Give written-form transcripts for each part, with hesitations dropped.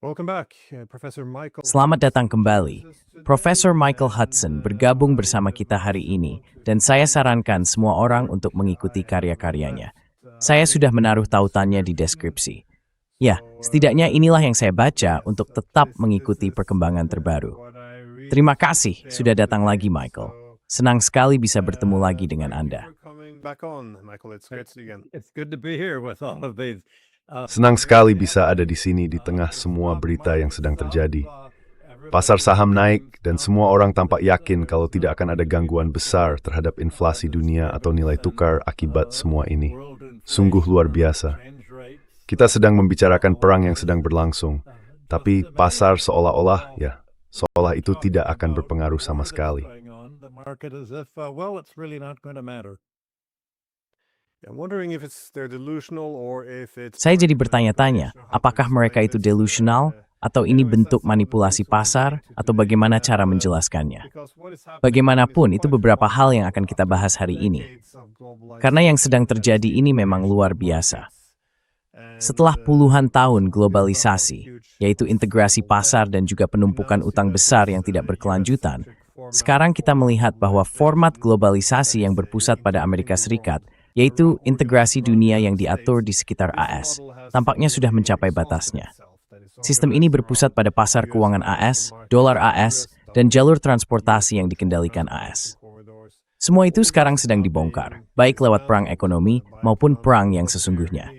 Welcome back, Professor Michael. Selamat datang kembali. Profesor Michael Hudson bergabung bersama kita hari ini, dan saya sarankan semua orang untuk mengikuti karya-karyanya. Saya sudah menaruh tautannya di deskripsi. Ya, setidaknya inilah yang saya baca untuk tetap mengikuti perkembangan terbaru. Terima kasih sudah datang lagi, Michael. Senang sekali bisa bertemu lagi dengan Anda. It's good to be here with all of these. Senang sekali bisa ada di sini di tengah semua berita yang sedang terjadi. Pasar saham naik dan semua orang tampak yakin kalau tidak akan ada gangguan besar terhadap inflasi dunia atau nilai tukar akibat semua ini. Sungguh luar biasa. Kita sedang membicarakan perang yang sedang berlangsung, tapi pasar seolah itu tidak akan berpengaruh sama sekali. Saya jadi bertanya-tanya, apakah mereka itu delusional, atau ini bentuk manipulasi pasar, atau bagaimana cara menjelaskannya? Bagaimanapun, itu beberapa hal yang akan kita bahas hari ini. Karena yang sedang terjadi ini memang luar biasa. Setelah puluhan tahun globalisasi, yaitu integrasi pasar dan juga penumpukan utang besar yang tidak berkelanjutan, sekarang kita melihat bahwa format globalisasi yang berpusat pada Amerika Serikat, yaitu integrasi dunia yang diatur di sekitar AS, tampaknya sudah mencapai batasnya. Sistem ini berpusat pada pasar keuangan AS, dolar AS, dan jalur transportasi yang dikendalikan AS. Semua itu sekarang sedang dibongkar, baik lewat perang ekonomi maupun perang yang sesungguhnya.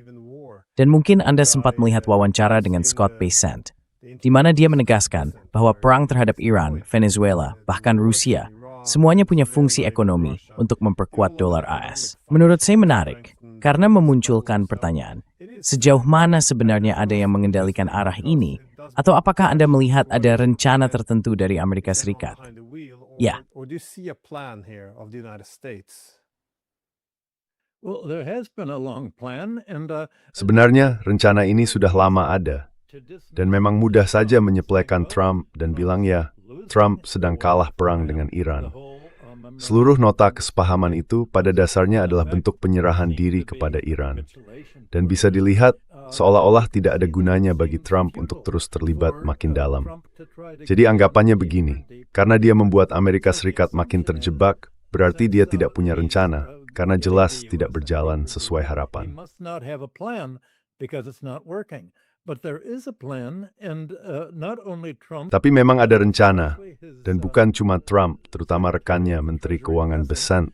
Dan mungkin Anda sempat melihat wawancara dengan Scott Bessent, di mana dia menegaskan bahwa perang terhadap Iran, Venezuela, bahkan Rusia, semuanya punya fungsi ekonomi untuk memperkuat dolar AS. Menurut saya menarik, karena memunculkan pertanyaan, sejauh mana sebenarnya ada yang mengendalikan arah ini, atau apakah Anda melihat ada rencana tertentu dari Amerika Serikat? Ya. Sebenarnya, rencana ini sudah lama ada, dan memang mudah saja menyepelekan Trump dan bilang Trump sedang kalah perang dengan Iran. Seluruh nota kesepahaman itu pada dasarnya adalah bentuk penyerahan diri kepada Iran. Dan bisa dilihat seolah-olah tidak ada gunanya bagi Trump untuk terus terlibat makin dalam. Jadi anggapannya begini, karena dia membuat Amerika Serikat makin terjebak, berarti dia tidak punya rencana, karena jelas tidak berjalan sesuai harapan. Tapi memang ada rencana, dan bukan cuma Trump, terutama rekannya Menteri Keuangan Bessent,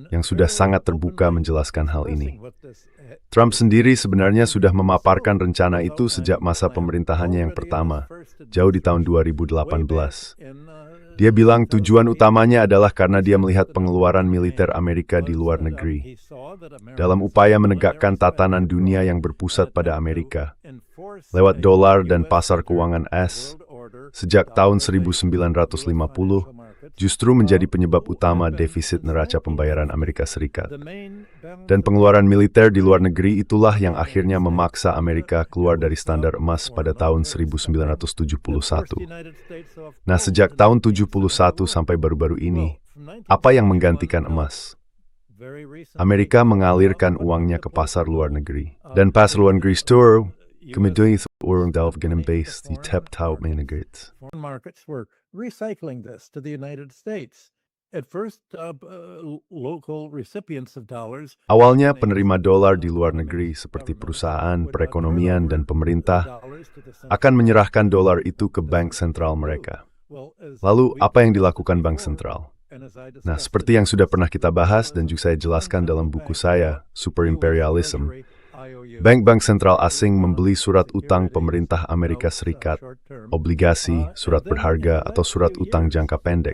yang sudah sangat terbuka menjelaskan hal ini. Trump sendiri sebenarnya sudah memaparkan rencana itu sejak masa pemerintahannya yang pertama, jauh di tahun 2018. Dia bilang tujuan utamanya adalah karena dia melihat pengeluaran militer Amerika di luar negeri, dalam upaya menegakkan tatanan dunia yang berpusat pada Amerika, lewat dolar dan pasar keuangan AS, sejak tahun 1950, justru menjadi penyebab utama defisit neraca pembayaran Amerika Serikat. Dan pengeluaran militer di luar negeri itulah yang akhirnya memaksa Amerika keluar dari standar emas pada tahun 1971. Nah, sejak tahun 71 sampai baru-baru ini, apa yang menggantikan emas? Amerika mengalirkan uangnya ke pasar luar negeri. Dan pasar luar negeri itu kemudian orang dalam base di tap-tap menegat. Recycling this to the United States. At first, local recipients of dollars. Awalnya penerima dolar di luar negeri seperti perusahaan, perekonomian, dan pemerintah akan menyerahkan dolar itu ke bank sentral mereka. Lalu, apa yang dilakukan bank sentral? Nah, seperti yang sudah pernah kita bahas dan juga saya jelaskan dalam buku saya, Super Imperialism, bank-bank sentral asing membeli surat utang pemerintah Amerika Serikat, obligasi, surat berharga, atau surat utang jangka pendek.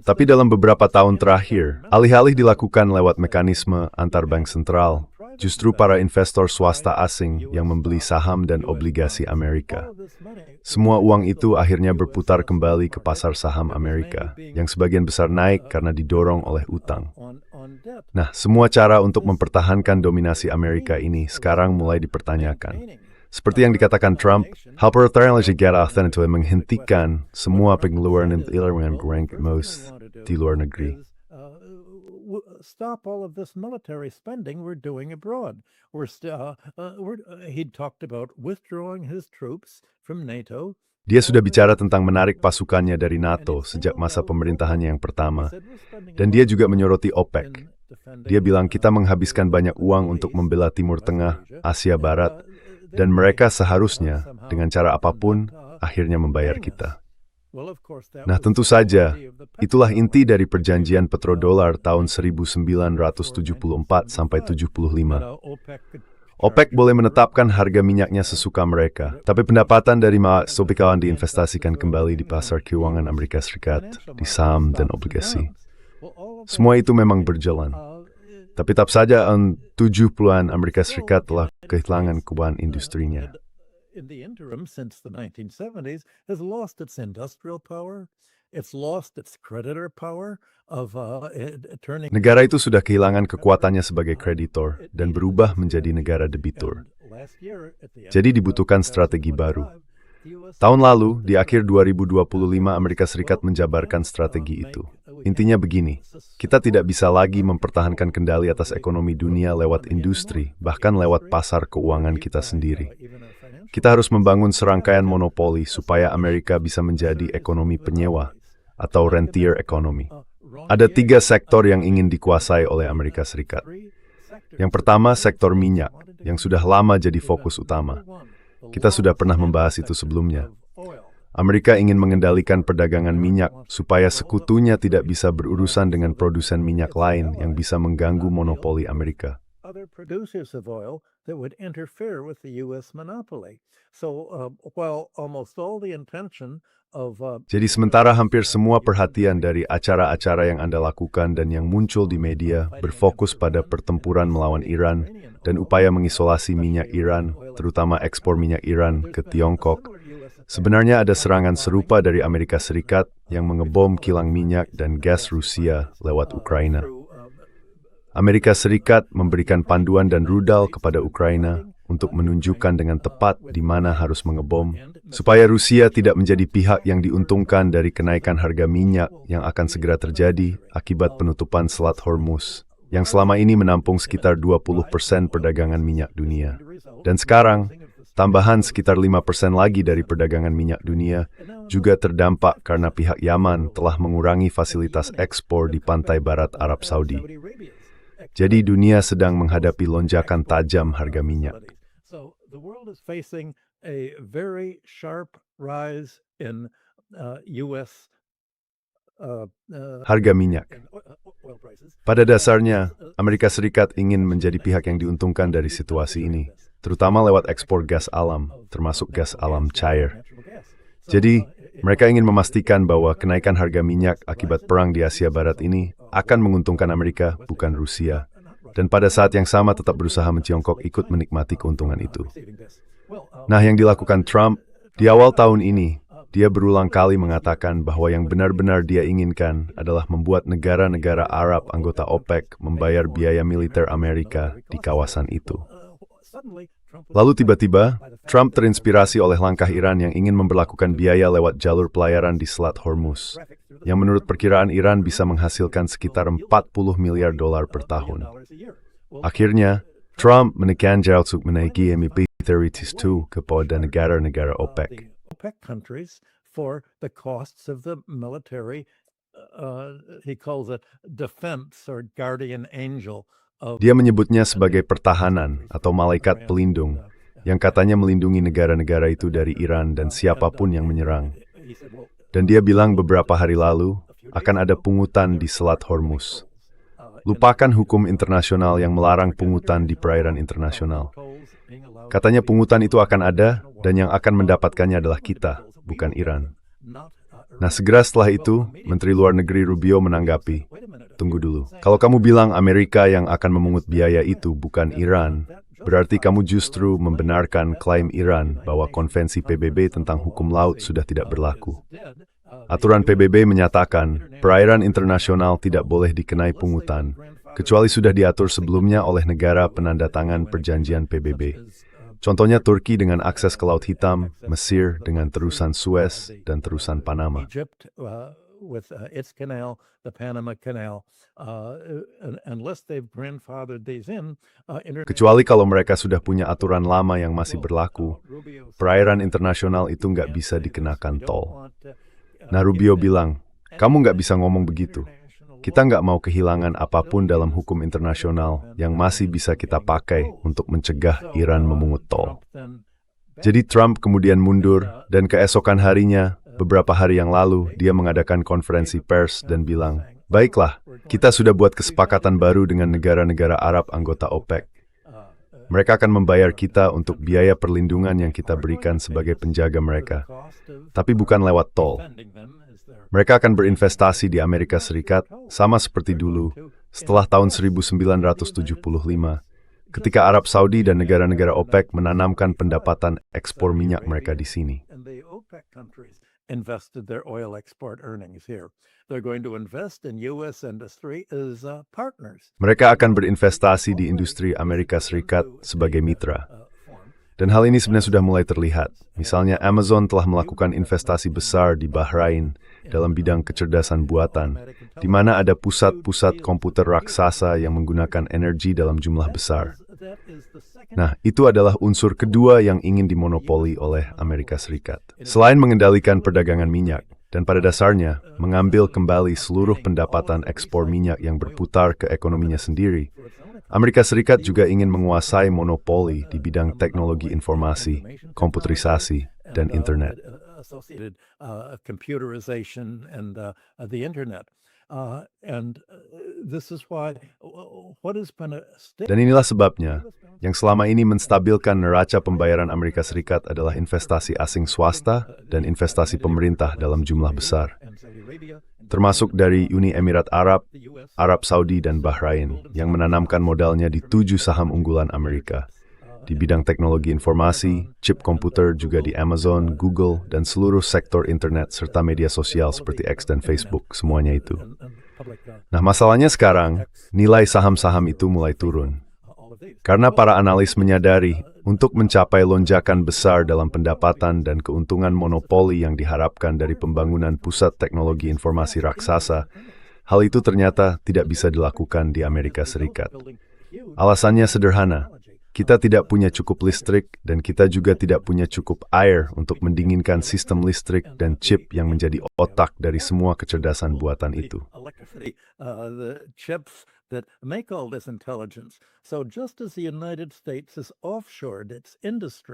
Tapi dalam beberapa tahun terakhir, alih-alih dilakukan lewat mekanisme antar bank sentral, justru para investor swasta asing yang membeli saham dan obligasi Amerika. Semua uang itu akhirnya berputar kembali ke pasar saham Amerika, yang sebagian besar naik karena didorong oleh utang. Nah, semua cara untuk mempertahankan dominasi Amerika ini sekarang mulai dipertanyakan. Seperti yang dikatakan Trump, hal pertama negara itu menghentikan semua pengeluaran yang most di luar negeri. stop all of this military spending we're doing abroad. He talked about withdrawing his troops from NATO. Dia sudah bicara tentang menarik pasukannya dari NATO sejak masa pemerintahannya yang pertama. Dan dia juga menyoroti OPEC. Dia bilang kita menghabiskan banyak uang untuk membela Timur Tengah, Asia Barat, dan mereka seharusnya, dengan cara apapun, akhirnya membayar kita. Nah, tentu saja, itulah inti dari perjanjian petrodolar tahun 1974 sampai 75. OPEC boleh menetapkan harga minyaknya sesuka mereka, tapi pendapatan dari kawan diinvestasikan kembali di pasar keuangan Amerika Serikat, di saham dan obligasi. Semua itu memang berjalan. Tapi tetap saja 70-an Amerika Serikat telah kehilangan keuangan industrinya. In the interim, since the 1970s, has lost its industrial power. It's lost its creditor power of turning. Negara itu sudah kehilangan kekuatannya sebagai kreditor dan berubah menjadi negara debitur. Jadi dibutuhkan strategi baru. Tahun lalu, di akhir 2025, Amerika Serikat menjabarkan strategi itu. Intinya begini, kita tidak bisa lagi mempertahankan kendali atas ekonomi dunia lewat industri, bahkan lewat pasar keuangan kita sendiri. Kita harus membangun serangkaian monopoli supaya Amerika bisa menjadi ekonomi penyewa atau rentier economy. Ada 3 sektor yang ingin dikuasai oleh Amerika Serikat. Yang pertama, sektor minyak, yang sudah lama jadi fokus utama. Kita sudah pernah membahas itu sebelumnya. Amerika ingin mengendalikan perdagangan minyak supaya sekutunya tidak bisa berurusan dengan produsen minyak lain yang bisa mengganggu monopoli Amerika. Other producers of oil that would interfere with the U.S. monopoly. So while almost all the intention of Jadi sementara hampir semua perhatian dari acara-acara yang Anda lakukan dan yang muncul di media berfokus pada pertempuran melawan Iran dan upaya mengisolasi minyak Iran, terutama ekspor minyak Iran ke Tiongkok, sebenarnya ada serangan serupa dari Amerika Serikat yang mengebom kilang minyak dan gas Rusia lewat Ukraina. Amerika Serikat memberikan panduan dan rudal kepada Ukraina untuk menunjukkan dengan tepat di mana harus mengebom, supaya Rusia tidak menjadi pihak yang diuntungkan dari kenaikan harga minyak yang akan segera terjadi akibat penutupan Selat Hormuz, yang selama ini menampung sekitar 20% perdagangan minyak dunia. Dan sekarang, tambahan sekitar 5% lagi dari perdagangan minyak dunia juga terdampak karena pihak Yaman telah mengurangi fasilitas ekspor di pantai barat Arab Saudi. Jadi dunia sedang menghadapi lonjakan tajam harga minyak. So the world is facing a very sharp rise in U.S. Harga minyak. Oil prices. Pada dasarnya, Amerika Serikat ingin menjadi pihak yang diuntungkan dari situasi ini, terutama lewat ekspor gas alam, termasuk gas alam cair. Jadi, mereka ingin memastikan bahwa kenaikan harga minyak akibat perang di Asia Barat ini akan menguntungkan Amerika, bukan Rusia. Dan pada saat yang sama tetap berusaha menciongkok ikut menikmati keuntungan itu. Nah, yang dilakukan Trump, di awal tahun ini, dia berulang kali mengatakan bahwa yang benar-benar dia inginkan adalah membuat negara-negara Arab anggota OPEC membayar biaya militer Amerika di kawasan itu. Lalu tiba-tiba, Trump terinspirasi oleh langkah Iran yang ingin memberlakukan biaya lewat jalur pelayaran di Selat Hormuz, yang menurut perkiraan Iran bisa menghasilkan sekitar 40 miliar dolar per tahun. Akhirnya, Trump menekan untuk menaiki MEP 32 kepada negara-negara OPEC. OPEC countries for the costs of the military, he calls it defense or guardian angel. Dia menyebutnya sebagai pertahanan atau malaikat pelindung yang katanya melindungi negara-negara itu dari Iran dan siapapun yang menyerang. Dan dia bilang beberapa hari lalu akan ada pungutan di Selat Hormuz. Lupakan hukum internasional yang melarang pungutan di perairan internasional. Katanya pungutan itu akan ada dan yang akan mendapatkannya adalah kita, bukan Iran. Nah, segera setelah itu, Menteri Luar Negeri Rubio menanggapi, tunggu dulu. Kalau kamu bilang Amerika yang akan memungut biaya itu bukan Iran, berarti kamu justru membenarkan klaim Iran bahwa konvensi PBB tentang hukum laut sudah tidak berlaku. Aturan PBB menyatakan perairan internasional tidak boleh dikenai pungutan, kecuali sudah diatur sebelumnya oleh negara penandatangan perjanjian PBB. Contohnya Turki dengan akses ke Laut Hitam, Mesir dengan terusan Suez, dan terusan Panama. Egypt with its canal, the Panama Canal, unless they've grandfathered these in. Kecuali kalau mereka sudah punya aturan lama yang masih berlaku, perairan internasional itu nggak bisa dikenakan tol. Nah, Rubio bilang, kamu nggak bisa ngomong begitu. Kita nggak mau kehilangan apapun dalam hukum internasional yang masih bisa kita pakai untuk mencegah Iran memungut tol. Jadi Trump kemudian mundur, dan keesokan harinya, beberapa hari yang lalu, dia mengadakan konferensi pers dan bilang, baiklah, kita sudah buat kesepakatan baru dengan negara-negara Arab anggota OPEC. Mereka akan membayar kita untuk biaya perlindungan yang kita berikan sebagai penjaga mereka, tapi bukan lewat tol. Mereka akan berinvestasi di Amerika Serikat, sama seperti dulu, setelah tahun 1975, ketika Arab Saudi dan negara-negara OPEC menanamkan pendapatan ekspor minyak mereka di sini. Invested their oil export earnings here. They're going to invest in U.S. industry as partners. Mereka akan berinvestasi di industri Amerika Serikat sebagai mitra. Dan hal ini sebenarnya sudah mulai terlihat. Misalnya Amazon telah melakukan investasi besar di Bahrain dalam bidang kecerdasan buatan, di mana ada pusat-pusat komputer raksasa yang menggunakan energi dalam jumlah besar. Nah, itu adalah unsur kedua yang ingin dimonopoli oleh Amerika Serikat. Selain mengendalikan perdagangan minyak, dan pada dasarnya mengambil kembali seluruh pendapatan ekspor minyak yang berputar ke ekonominya sendiri, Amerika Serikat juga ingin menguasai monopoli di bidang teknologi informasi, komputerisasi, dan internet. Computerization and the internet. This is why what has been Dan inilah sebabnya yang selama ini menstabilkan neraca pembayaran Amerika Serikat adalah investasi asing swasta dan investasi pemerintah dalam jumlah besar, termasuk dari Uni Emirat Arab, Arab Saudi, dan Bahrain yang menanamkan modalnya di 7 saham unggulan Amerika. Di bidang teknologi informasi, chip komputer juga di Amazon, Google, dan seluruh sektor internet serta media sosial seperti X dan Facebook, semuanya itu. Nah, masalahnya sekarang, nilai saham-saham itu mulai turun. Karena para analis menyadari, untuk mencapai lonjakan besar dalam pendapatan dan keuntungan monopoli yang diharapkan dari pembangunan pusat teknologi informasi raksasa, hal itu ternyata tidak bisa dilakukan di Amerika Serikat. Alasannya sederhana. Kita tidak punya cukup listrik dan kita juga tidak punya cukup air untuk mendinginkan sistem listrik dan chip yang menjadi otak dari semua kecerdasan buatan itu.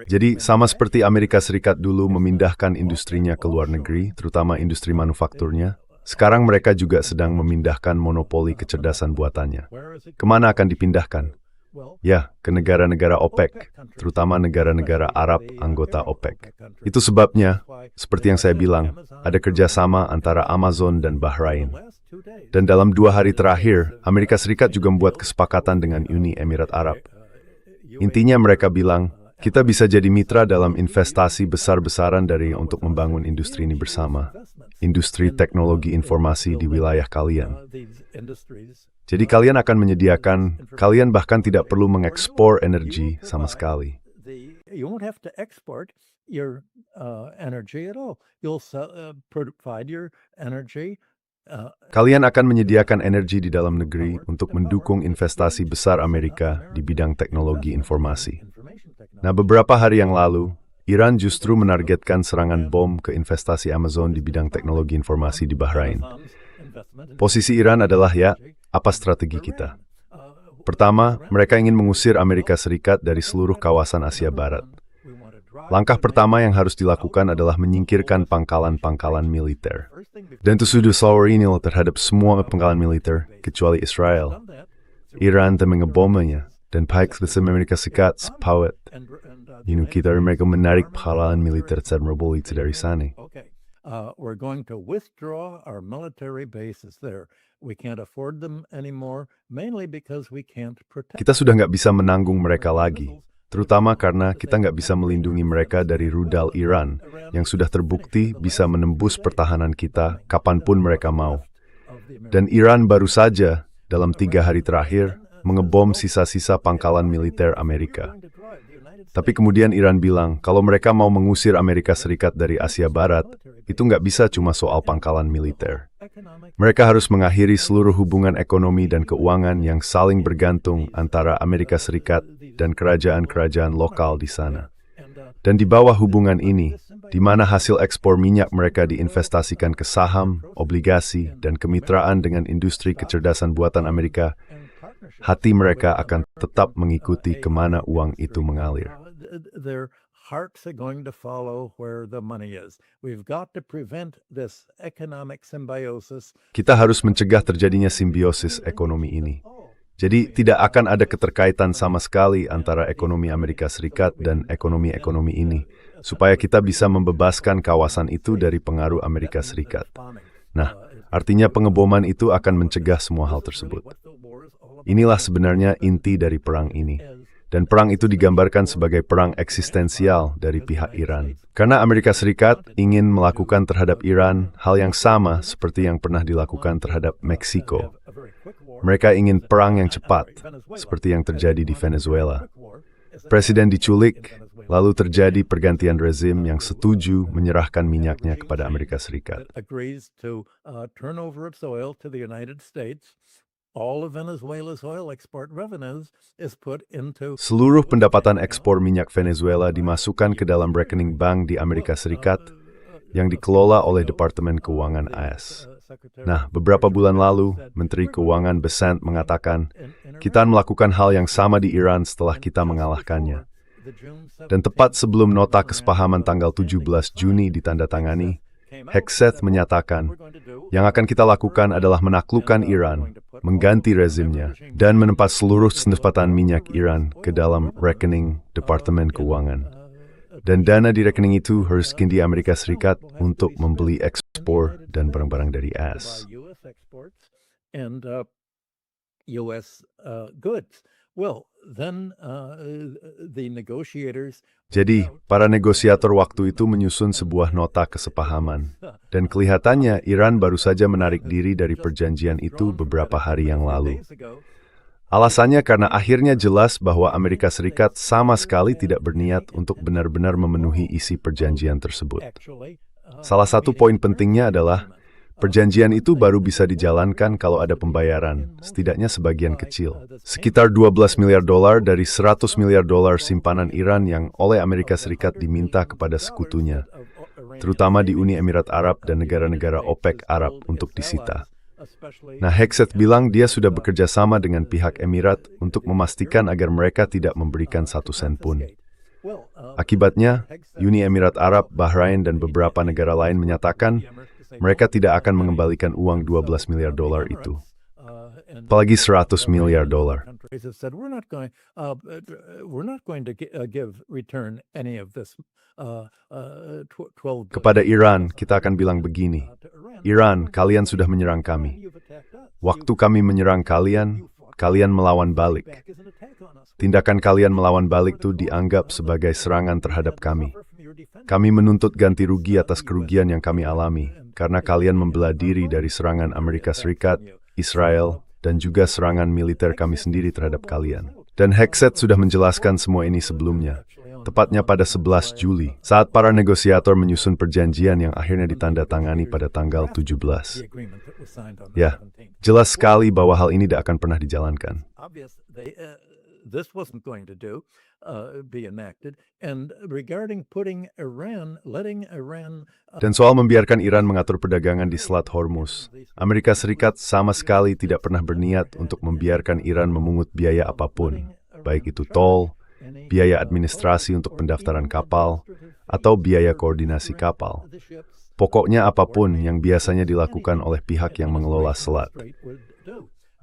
Jadi sama seperti Amerika Serikat dulu memindahkan industrinya ke luar negeri, terutama industri manufakturnya, sekarang mereka juga sedang memindahkan monopoli kecerdasan buatannya. Kemana akan dipindahkan? Ya, ke negara-negara OPEC, terutama negara-negara Arab anggota OPEC. Itu sebabnya, seperti yang saya bilang, ada kerjasama antara Amazon dan Bahrain. Dan dalam 2 hari terakhir, Amerika Serikat juga membuat kesepakatan dengan Uni Emirat Arab. Intinya mereka bilang, kita bisa jadi mitra dalam investasi besar-besaran untuk membangun industri ini bersama. Industri teknologi informasi di wilayah kalian. Jadi kalian akan menyediakan, kalian bahkan tidak perlu mengekspor energi sama sekali. You won't have to export your energy at all. You'll provide your energy. Kalian akan menyediakan energi di dalam negeri untuk mendukung investasi besar Amerika di bidang teknologi informasi. Nah, beberapa hari yang lalu, Iran justru menargetkan serangan bom ke investasi Amazon di bidang teknologi informasi di Bahrain. Posisi Iran adalah apa strategi kita? Pertama, mereka ingin mengusir Amerika Serikat dari seluruh kawasan Asia Barat. Langkah pertama yang harus dilakukan adalah menyingkirkan pangkalan-pangkalan militer. Dan itu sudah selalu terhadap semua pangkalan militer, kecuali Israel. Iran telah mengebomnya, dan pihak Amerika Serikat sepakat. Kita mereka menarik pangkalan militer Chernobyl itu dari sana. We're going to withdraw our military bases there. We can't afford them anymore, mainly because we can't protect. Kita sudah nggak bisa menanggung mereka lagi, terutama karena kita nggak bisa melindungi mereka dari rudal Iran yang sudah terbukti bisa menembus pertahanan kita kapanpun mereka mau. Dan Iran baru saja, dalam 3 hari terakhir, mengebom sisa-sisa pangkalan militer Amerika. Tapi kemudian Iran bilang, kalau mereka mau mengusir Amerika Serikat dari Asia Barat, itu nggak bisa cuma soal pangkalan militer. Mereka harus mengakhiri seluruh hubungan ekonomi dan keuangan yang saling bergantung antara Amerika Serikat dan kerajaan-kerajaan lokal di sana. Dan di bawah hubungan ini, di mana hasil ekspor minyak mereka diinvestasikan ke saham, obligasi, dan kemitraan dengan industri kecerdasan buatan Amerika, hati mereka akan tetap mengikuti kemana uang itu mengalir. Their hearts are going to follow where the money is. We've got to prevent this economic symbiosis. Kita harus mencegah terjadinya simbiosis ekonomi ini. Jadi tidak akan ada keterkaitan sama sekali antara ekonomi Amerika Serikat dan ekonomi-ekonomi ini, supaya kita bisa membebaskan kawasan itu dari pengaruh Amerika Serikat. Nah, artinya pengeboman itu akan mencegah semua hal tersebut. Inilah sebenarnya inti dari perang ini. Dan perang itu digambarkan sebagai perang eksistensial dari pihak Iran. Karena Amerika Serikat ingin melakukan terhadap Iran hal yang sama seperti yang pernah dilakukan terhadap Meksiko. Mereka ingin perang yang cepat, seperti yang terjadi di Venezuela. Presiden diculik, lalu terjadi pergantian rezim yang setuju menyerahkan minyaknya kepada Amerika Serikat. Agrees to turn over its oil to the United States. All of Venezuela's oil export revenues is put into Seluruh pendapatan ekspor minyak Venezuela dimasukkan ke dalam rekening bank di Amerika Serikat yang dikelola oleh Departemen Keuangan AS. Nah, beberapa bulan lalu, Menteri Keuangan Besant mengatakan, kita melakukan hal yang sama di Iran setelah kita mengalahkannya. Dan tepat sebelum nota kesepahaman tanggal 17 Juni ditandatangani, Hegseth menyatakan, yang akan kita lakukan adalah menaklukkan Iran, mengganti rezimnya, dan menempat seluruh pendapatan minyak Iran ke dalam rekening Departemen Keuangan. Dan dana di rekening itu harus di Amerika Serikat untuk membeli ekspor dan barang-barang dari AS. and U.S. Goods. Well, then the negotiators. Jadi, para negosiator waktu itu menyusun sebuah nota kesepahaman. Dan kelihatannya Iran baru saja menarik diri dari perjanjian itu beberapa hari yang lalu. Alasannya karena akhirnya jelas bahwa Amerika Serikat sama sekali tidak berniat untuk benar-benar memenuhi isi perjanjian tersebut. Salah satu poin pentingnya adalah perjanjian itu baru bisa dijalankan kalau ada pembayaran, setidaknya sebagian kecil. Sekitar 12 miliar dolar dari 100 miliar dolar simpanan Iran yang oleh Amerika Serikat diminta kepada sekutunya, terutama di Uni Emirat Arab dan negara-negara OPEC Arab untuk disita. Nah, Hegseth bilang dia sudah bekerja sama dengan pihak Emirat untuk memastikan agar mereka tidak memberikan 1 sen pun. Akibatnya, Uni Emirat Arab, Bahrain, dan beberapa negara lain menyatakan mereka tidak akan mengembalikan uang 12 miliar dolar itu. Apalagi 100 miliar dolar. Kepada Iran, kita akan bilang begini, Iran, kalian sudah menyerang kami. Waktu kami menyerang kalian, kalian melawan balik. Tindakan kalian melawan balik itu dianggap sebagai serangan terhadap kami. Kami menuntut ganti rugi atas kerugian yang kami alami, karena kalian membela diri dari serangan Amerika Serikat, Israel, dan juga serangan militer kami sendiri terhadap kalian. Dan Hegseth sudah menjelaskan semua ini sebelumnya. Tepatnya pada 11 Juli, saat para negosiator menyusun perjanjian yang akhirnya ditandatangani pada tanggal 17. Ya, jelas sekali bahwa hal ini tidak akan pernah dijalankan. This wasn't going to be enacted. And regarding letting Iran. Dan soal membiarkan Iran mengatur perdagangan di Selat Hormuz, Amerika Serikat sama sekali tidak pernah berniat untuk membiarkan Iran memungut biaya apapun, baik itu tol, biaya administrasi untuk pendaftaran kapal, atau biaya koordinasi kapal. Pokoknya apapun yang biasanya dilakukan oleh pihak yang mengelola selat.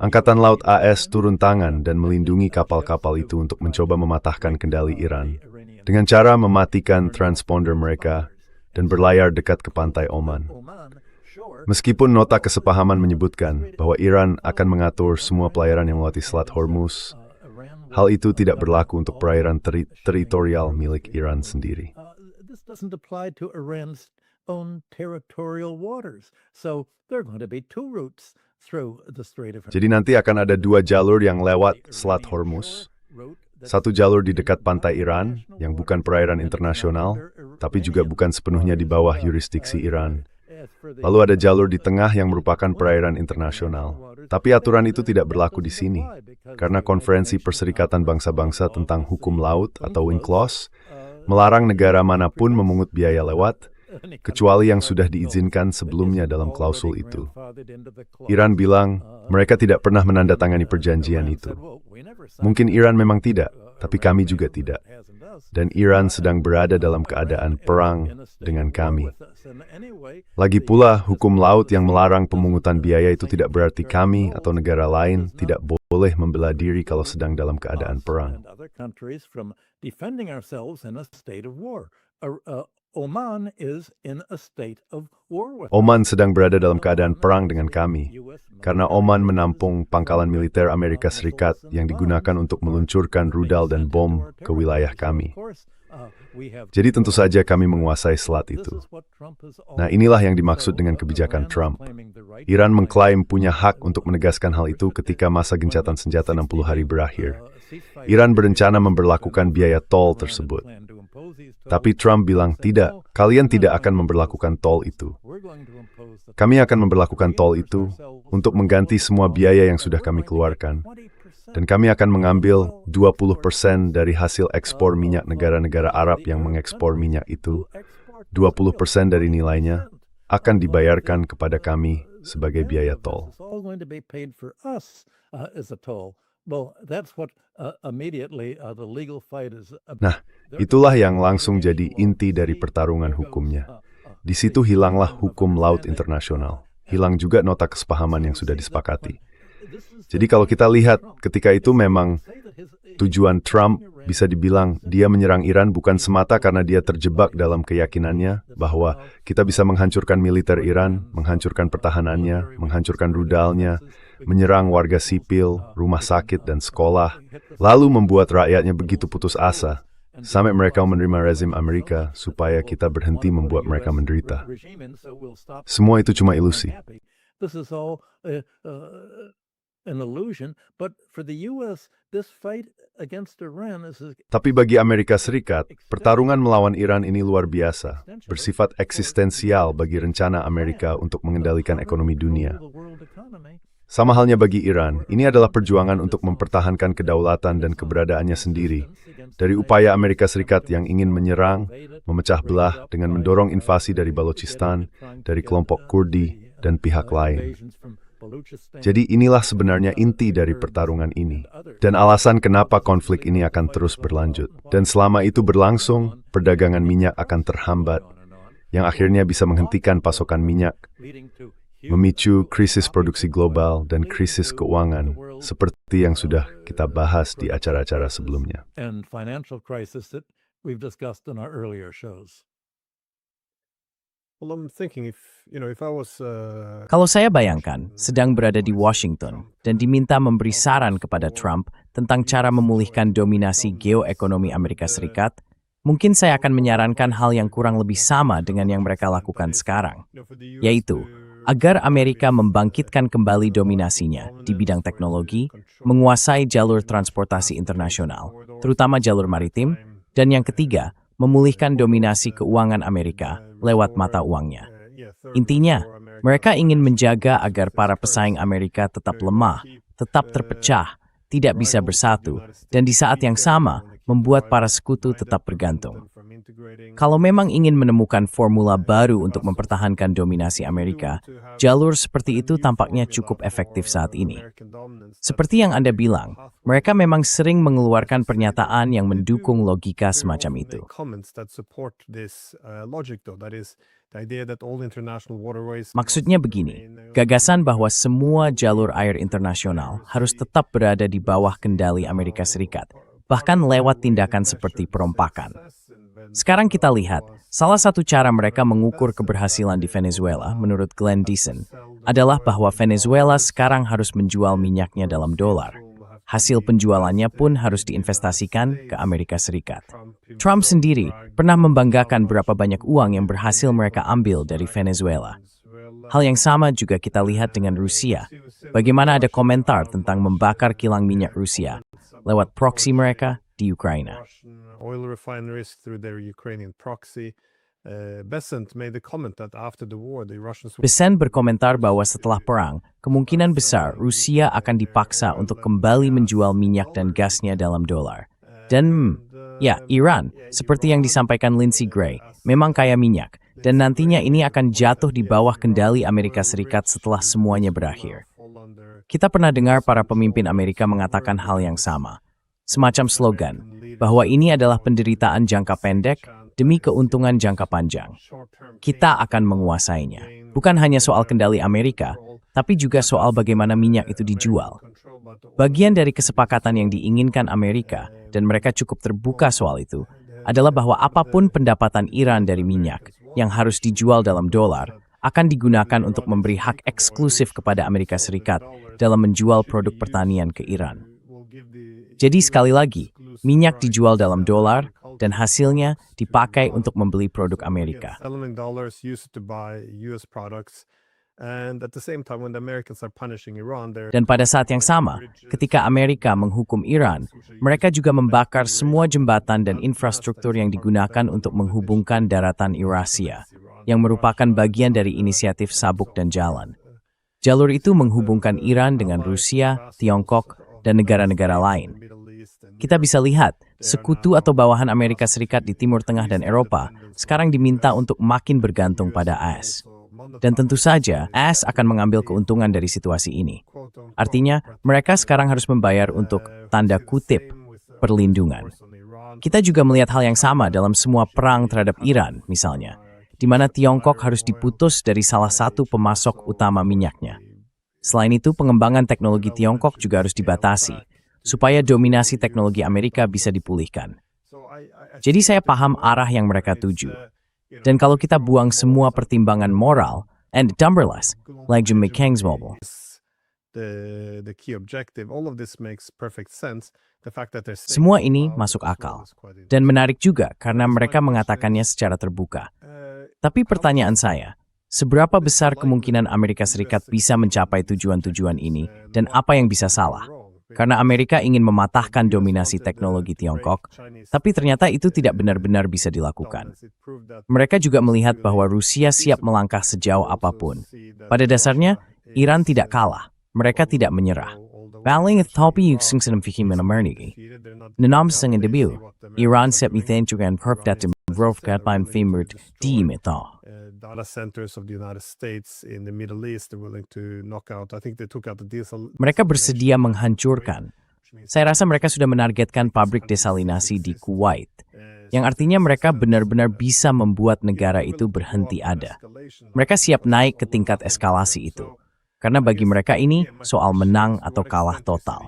Angkatan Laut AS turun tangan dan melindungi kapal-kapal itu untuk mencoba mematahkan kendali Iran dengan cara mematikan transponder mereka dan berlayar dekat ke pantai Oman. Meskipun nota kesepahaman menyebutkan bahwa Iran akan mengatur semua pelayaran yang melewati Selat Hormuz, hal itu tidak berlaku untuk perairan teritorial milik Iran sendiri. This doesn't apply to Iran's own territorial waters. So there are going to be 2 routes through the Strait of Hormuz. Jadi nanti akan ada 2 jalur yang lewat Selat Hormuz. Satu jalur di dekat pantai Iran, yang bukan perairan internasional, tapi juga bukan sepenuhnya di bawah yurisdiksi Iran. Lalu ada jalur di tengah yang merupakan perairan internasional. Tapi aturan itu tidak berlaku di sini, karena Konferensi Perserikatan Bangsa-Bangsa tentang Hukum Laut atau UNCLOS melarang negara manapun memungut biaya lewat, kecuali yang sudah diizinkan sebelumnya dalam klausul itu. Iran bilang mereka tidak pernah menandatangani perjanjian itu. Mungkin Iran memang tidak, tapi kami juga tidak. Dan Iran sedang berada dalam keadaan perang dengan kami. Lagi pula, hukum laut yang melarang pemungutan biaya itu tidak berarti kami atau negara lain tidak boleh membela diri kalau sedang dalam keadaan perang. Oman sedang berada dalam keadaan perang dengan kami, karena Oman menampung pangkalan militer Amerika Serikat yang digunakan untuk meluncurkan rudal dan bom ke wilayah kami. Jadi tentu saja kami menguasai selat itu. Nah, inilah yang dimaksud dengan kebijakan Trump. Iran mengklaim punya hak untuk menegaskan hal itu ketika masa gencatan senjata 60 hari berakhir. Iran berencana memberlakukan biaya tol tersebut. Tapi Trump bilang, tidak, kalian tidak akan memberlakukan tol itu. Kami akan memberlakukan tol itu untuk mengganti semua biaya yang sudah kami keluarkan. Dan kami akan mengambil 20% dari hasil ekspor minyak negara-negara Arab yang mengekspor minyak itu. 20% dari nilainya akan dibayarkan kepada kami sebagai biaya tol. Nah, itulah yang langsung jadi inti dari pertarungan hukumnya. Di situ hilanglah hukum laut internasional. Hilang juga nota kesepahaman yang sudah disepakati. Jadi kalau kita lihat ketika itu memang tujuan Trump bisa dibilang dia menyerang Iran bukan semata karena dia terjebak dalam keyakinannya bahwa kita bisa menghancurkan militer Iran, menghancurkan pertahanannya, menghancurkan rudalnya, menyerang warga sipil, rumah sakit, dan sekolah, lalu membuat rakyatnya begitu putus asa, sampai mereka menerima rezim Amerika supaya kita berhenti membuat mereka menderita. Semua itu cuma ilusi. Tapi bagi Amerika Serikat, pertarungan melawan Iran ini luar biasa, bersifat eksistensial bagi rencana Amerika untuk mengendalikan ekonomi dunia. Sama halnya bagi Iran, ini adalah perjuangan untuk mempertahankan kedaulatan dan keberadaannya sendiri, dari upaya Amerika Serikat yang ingin menyerang, memecah belah dengan mendorong invasi dari Balochistan, dari kelompok Kurdi, dan pihak lain. Jadi inilah sebenarnya inti dari pertarungan ini. Dan alasan kenapa konflik ini akan terus berlanjut. Dan selama itu berlangsung, perdagangan minyak akan terhambat, yang akhirnya bisa menghentikan pasokan minyak, memicu krisis produksi global dan krisis keuangan, seperti yang sudah kita bahas di acara-acara sebelumnya. Kalau saya bayangkan sedang berada di Washington dan diminta memberi saran kepada Trump tentang cara memulihkan dominasi geoekonomi Amerika Serikat, mungkin saya akan menyarankan hal yang kurang lebih sama dengan yang mereka lakukan sekarang, yaitu agar Amerika membangkitkan kembali dominasinya di bidang teknologi, menguasai jalur transportasi internasional, terutama jalur maritim, dan yang ketiga, memulihkan dominasi keuangan Amerika lewat mata uangnya. Intinya, mereka ingin menjaga agar para pesaing Amerika tetap lemah, tetap terpecah, tidak bisa bersatu, dan di saat yang sama, membuat para sekutu tetap bergantung. Kalau memang ingin menemukan formula baru untuk mempertahankan dominasi Amerika, jalur seperti itu tampaknya cukup efektif saat ini. Seperti yang Anda bilang, mereka memang sering mengeluarkan pernyataan yang mendukung logika semacam itu. Maksudnya begini, gagasan bahwa semua jalur air internasional harus tetap berada di bawah kendali Amerika Serikat, bahkan lewat tindakan seperti perompakan. Sekarang kita lihat, salah satu cara mereka mengukur keberhasilan di Venezuela, menurut Glenn Deason, adalah bahwa Venezuela sekarang harus menjual minyaknya dalam dolar. Hasil penjualannya pun harus diinvestasikan ke Amerika Serikat. Trump sendiri pernah membanggakan berapa banyak uang yang berhasil mereka ambil dari Venezuela. Hal yang sama juga kita lihat dengan Rusia. Bagaimana ada komentar tentang membakar kilang minyak Rusia lewat proksi mereka di Ukraina. Bessent berkomentar bahwa setelah perang, kemungkinan besar Rusia akan dipaksa untuk kembali menjual minyak dan gasnya dalam dolar. Dan, ya, Iran, seperti yang disampaikan Lindsey Gray, memang kaya minyak, dan nantinya ini akan jatuh di bawah kendali Amerika Serikat setelah semuanya berakhir. Kita pernah dengar para pemimpin Amerika mengatakan hal yang sama, semacam slogan, bahwa ini adalah penderitaan jangka pendek demi keuntungan jangka panjang. Kita akan menguasainya. Bukan hanya soal kendali Amerika, tapi juga soal bagaimana minyak itu dijual. Bagian dari kesepakatan yang diinginkan Amerika, dan mereka cukup terbuka soal itu, adalah bahwa apapun pendapatan Iran dari minyak yang harus dijual dalam dolar, akan digunakan untuk memberi hak eksklusif kepada Amerika Serikat dalam menjual produk pertanian ke Iran. Jadi sekali lagi, minyak dijual dalam dolar, dan hasilnya dipakai untuk membeli produk Amerika. Dan pada saat yang sama, ketika Amerika menghukum Iran, mereka juga membakar semua jembatan dan infrastruktur yang digunakan untuk menghubungkan daratan Eurasia, yang merupakan bagian dari inisiatif Sabuk dan Jalan. Jalur itu menghubungkan Iran dengan Rusia, Tiongkok, dan negara-negara lain. Kita bisa lihat, sekutu atau bawahan Amerika Serikat di Timur Tengah dan Eropa sekarang diminta untuk makin bergantung pada AS. Dan tentu saja, AS akan mengambil keuntungan dari situasi ini. Artinya, mereka sekarang harus membayar untuk, tanda kutip, perlindungan. Kita juga melihat hal yang sama dalam semua perang terhadap Iran, misalnya, di mana Tiongkok harus diputus dari salah satu pemasok utama minyaknya. Selain itu, pengembangan teknologi Tiongkok juga harus dibatasi, supaya dominasi teknologi Amerika bisa dipulihkan. Jadi saya paham arah yang mereka tuju. Dan kalau kita buang semua pertimbangan moral, and numberless, like Jim McCain's mobile, semua ini masuk akal. Dan menarik juga karena mereka mengatakannya secara terbuka. Tapi pertanyaan saya, seberapa besar kemungkinan Amerika Serikat bisa mencapai tujuan-tujuan ini, dan apa yang bisa salah? Karena Amerika ingin mematahkan dominasi teknologi Tiongkok, tapi ternyata itu tidak benar-benar bisa dilakukan. Mereka juga melihat bahwa Rusia siap melangkah sejauh apapun. Pada dasarnya, Iran tidak kalah. Mereka tidak menyerah. Paling tapi yung sinamfikim na Amerika. Nanamsang ang debut, Iran set mithen chugan perpdat imrovkat pa infimert di ito. Data centers of the United States in the Middle East, they're willing to knock out. I think they took out the diesel. Mereka bersedia menghancurkan. Saya rasa mereka sudah menargetkan pabrik desalinasi di Kuwait, yang artinya mereka benar-benar bisa membuat negara itu berhenti ada. Mereka siap naik ke tingkat eskalasi itu, karena bagi mereka ini soal menang atau kalah total.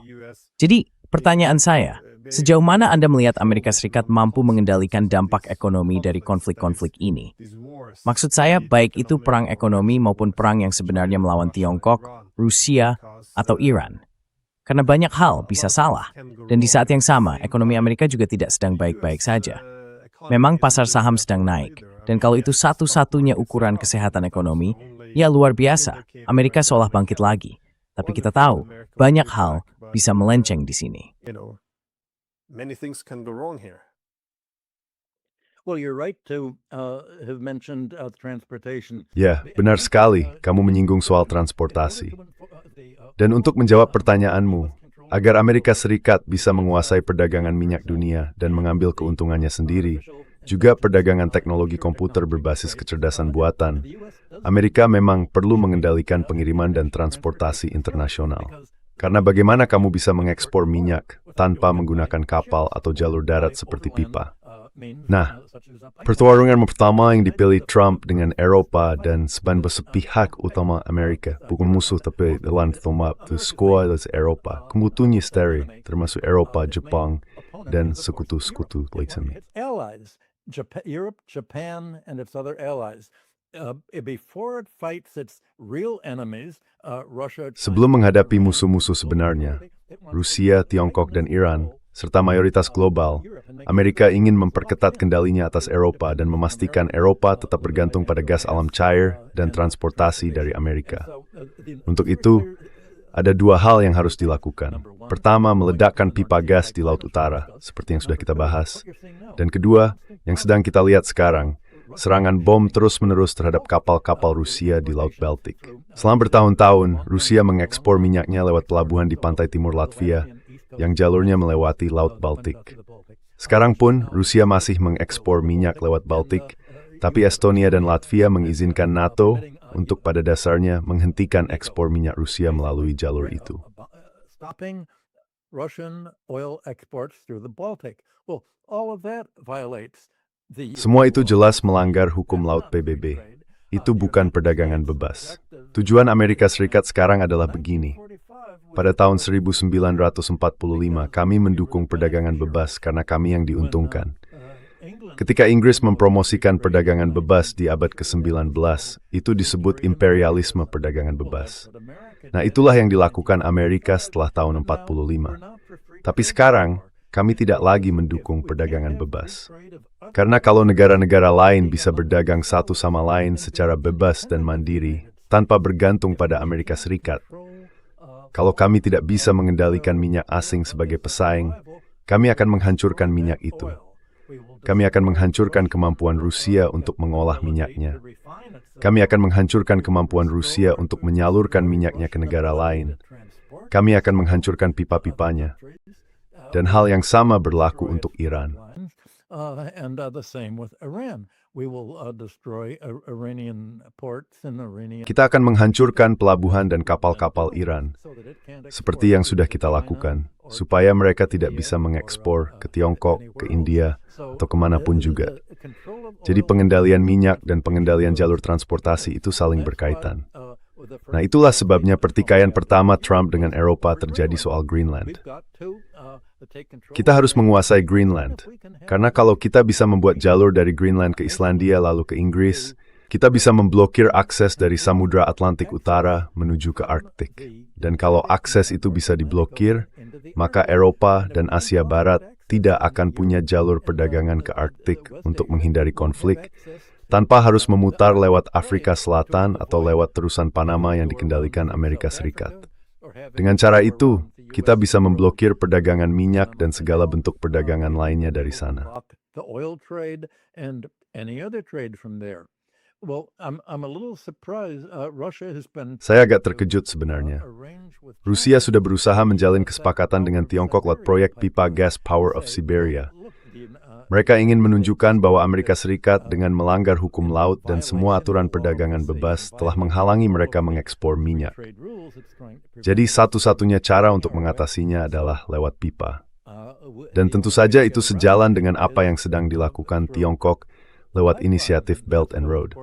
Jadi, pertanyaan saya, sejauh mana Anda melihat Amerika Serikat mampu mengendalikan dampak ekonomi dari konflik-konflik ini? Maksud saya, baik itu perang ekonomi maupun perang yang sebenarnya melawan Tiongkok, Rusia, atau Iran. Karena banyak hal bisa salah, dan di saat yang sama, ekonomi Amerika juga tidak sedang baik-baik saja. Memang pasar saham sedang naik, dan kalau itu satu-satunya ukuran kesehatan ekonomi, ya luar biasa, Amerika seolah bangkit lagi. Tapi kita tahu, banyak hal bisa melenceng di sini. Many things can go wrong here. Well, you're right to have mentioned transportation. Ya, benar sekali. Kamu menyinggung soal transportasi. Dan untuk menjawab pertanyaanmu, agar Amerika Serikat bisa menguasai perdagangan minyak dunia dan mengambil keuntungannya sendiri, juga perdagangan teknologi komputer berbasis kecerdasan buatan, Amerika memang perlu mengendalikan pengiriman dan transportasi internasional. Karena bagaimana kamu bisa mengekspor minyak tanpa menggunakan kapal atau jalur darat seperti pipa? Nah, pertarungan pertama yang dipilih Trump dengan Eropa dan sebagai sepihak utama Amerika, bukan musuh tapi dalam tomat itu sekolah dari Eropa, kemudian sendiri, termasuk Eropa, Jepang, dan sekutu-sekutu lainnya. Europe, Japan, and its other allies. Before it fights its real enemies, Russia. Sebelum menghadapi musuh-musuh sebenarnya, Rusia, Tiongkok, dan Iran, serta mayoritas global, Amerika ingin memperketat kendalinya atas Eropa dan memastikan Eropa tetap bergantung pada gas alam cair dan transportasi dari Amerika. Untuk itu, ada dua hal yang harus dilakukan. Pertama, meledakkan pipa gas di Laut Utara, seperti yang sudah kita bahas. Dan kedua, yang sedang kita lihat sekarang, serangan bom terus-menerus terhadap kapal-kapal Rusia di Laut Baltik. Selama bertahun-tahun, Rusia mengekspor minyaknya lewat pelabuhan di pantai timur Latvia yang jalurnya melewati Laut Baltik. Sekarang pun, Rusia masih mengekspor minyak lewat Baltik, tapi Estonia dan Latvia mengizinkan NATO untuk pada dasarnya menghentikan ekspor minyak Rusia melalui jalur itu. Stopping Russian oil exports through the Baltic. Well, all of that violates the Semua itu jelas melanggar hukum laut PBB. Itu bukan perdagangan bebas. Tujuan Amerika Serikat sekarang adalah begini. Pada tahun 1945, kami mendukung perdagangan bebas karena kami yang diuntungkan. Ketika Inggris mempromosikan perdagangan bebas di abad ke-19, itu disebut imperialisme perdagangan bebas. Nah, itulah yang dilakukan Amerika setelah tahun 45. Tapi sekarang, kami tidak lagi mendukung perdagangan bebas. Karena kalau negara-negara lain bisa berdagang satu sama lain secara bebas dan mandiri, tanpa bergantung pada Amerika Serikat, kalau kami tidak bisa mengendalikan minyak asing sebagai pesaing, kami akan menghancurkan minyak itu. Kami akan menghancurkan kemampuan Rusia untuk mengolah minyaknya. Kami akan menghancurkan kemampuan Rusia untuk menyalurkan minyaknya ke negara lain. Kami akan menghancurkan pipa-pipanya. Dan hal yang sama berlaku untuk Iran. And the same with Iran. We will destroy Iranian ports and Iranian. Kita akan menghancurkan pelabuhan dan kapal-kapal Iran, seperti yang sudah kita lakukan, supaya mereka tidak bisa mengekspor ke Tiongkok, ke India, atau kemanapun juga. Jadi pengendalian minyak dan pengendalian jalur transportasi itu saling berkaitan. Nah, itulah sebabnya pertikaian pertama Trump dengan Eropa terjadi soal Greenland. Kita harus menguasai Greenland, karena kalau kita bisa membuat jalur dari Greenland ke Islandia lalu ke Inggris, kita bisa memblokir akses dari Samudra Atlantik Utara menuju ke Arktik. Dan kalau akses itu bisa diblokir, maka Eropa dan Asia Barat tidak akan punya jalur perdagangan ke Arktik untuk menghindari konflik, tanpa harus memutar lewat Afrika Selatan atau lewat terusan Panama yang dikendalikan Amerika Serikat. Dengan cara itu, kita bisa memblokir perdagangan minyak dan segala bentuk perdagangan lainnya dari sana. The oil trade and any other trade from there. Well, I'm a little surprised. Russia has been Saya agak terkejut sebenarnya. Rusia sudah berusaha menjalin kesepakatan dengan Tiongkok lewat proyek pipa gas Power of Siberia. Mereka ingin menunjukkan bahwa Amerika Serikat dengan melanggar hukum laut dan semua aturan perdagangan bebas telah menghalangi mereka mengekspor minyak. Jadi satu-satunya cara untuk mengatasinya adalah lewat pipa. Dan tentu saja itu sejalan dengan apa yang sedang dilakukan Tiongkok lewat inisiatif Belt and Road,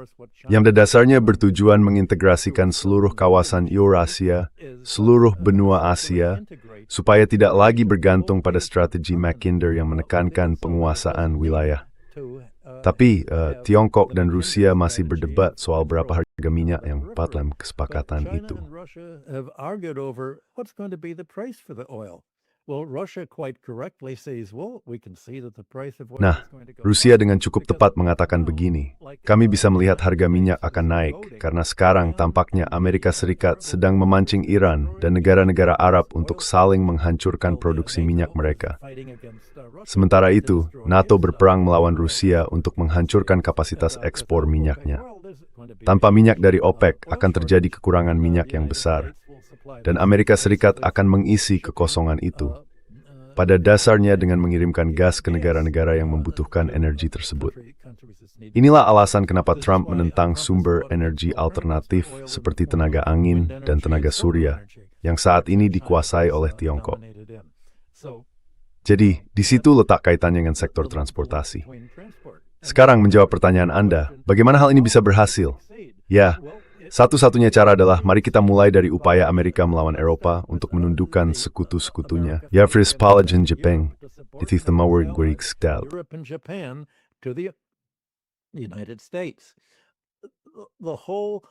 yang pada dasarnya bertujuan mengintegrasikan seluruh kawasan Eurasia, seluruh benua Asia, supaya tidak lagi bergantung pada strategi Mackinder yang menekankan penguasaan wilayah. Tapi Tiongkok dan Rusia masih berdebat soal berapa harga minyak yang tepat dalam kesepakatan itu. Nah, Rusia dengan cukup tepat mengatakan begini, kami bisa melihat harga minyak akan naik, karena sekarang tampaknya Amerika Serikat sedang memancing Iran dan negara-negara Arab untuk saling menghancurkan produksi minyak mereka. Sementara itu, NATO berperang melawan Rusia untuk menghancurkan kapasitas ekspor minyaknya. Tanpa minyak dari OPEC akan terjadi kekurangan minyak yang besar, dan Amerika Serikat akan mengisi kekosongan itu. Pada dasarnya dengan mengirimkan gas ke negara-negara yang membutuhkan energi tersebut. Inilah alasan kenapa Trump menentang sumber energi alternatif seperti tenaga angin dan tenaga surya yang saat ini dikuasai oleh Tiongkok. Jadi, di situ letak kaitannya dengan sektor transportasi. Sekarang menjawab pertanyaan Anda, bagaimana hal ini bisa berhasil? Ya, satu-satunya cara adalah mari kita mulai dari upaya Amerika melawan Eropa untuk menundukkan sekutu-sekutunya. Yavris Palajan Jepang, ditithemawar Gwerikskdal. Europe and Japan to the United States. The whole